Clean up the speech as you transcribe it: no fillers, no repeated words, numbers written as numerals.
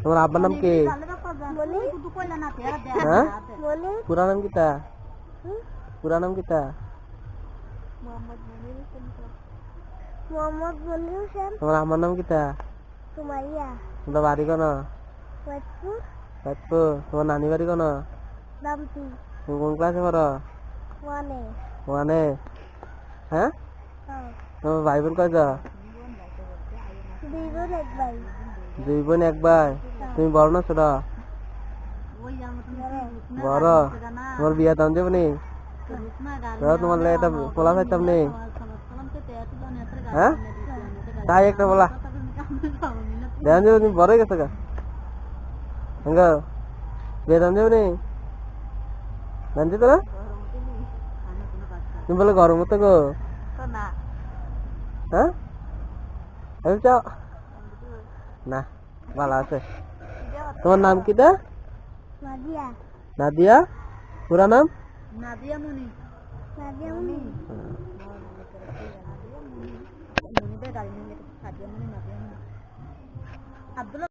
তোমার আব্বার নাম কি? হ্যাঁ পুরা নাম কিতা? পুরা নাম কিতা? মোহাম্মদ মনির হোসেন। তোমার আম্মার নাম কিতা? সুমাইয়া। তোমার বাড়ি কোন? ফরিদপুর। ফরিদপুর। তোমার নানি বাড়ি কোন? দামটি। তুমি কোন ক্লাসে পড়ো? ওয়ানে। ওয়ানে। হ্যাঁ তোমার ভাই বোন কয়জন? দুই বোন এক ভাই। দুই বোন এক ভাই। তুমি বড় না ছোট? বড়। তোমার বিয়া দাম যাবো নি? তোমার এটা পোলা চাইতাম নি? হ্যাঁ তাই একটা বলা ধ্যান যাবো, তুমি বড় হয়ে গেছো গা বিয়া দাম যাবো নি? জানছি তোরা তুমি বলে গরম হতো গো। হ্যাঁ চাও না ভালো আছে। তোমার নাম কিটা? নাদিয়া। নাদিয়া। পুরা নাম? নাদিয়া মুনি। নাদিয়া মুনি। আব্দুল্লাহ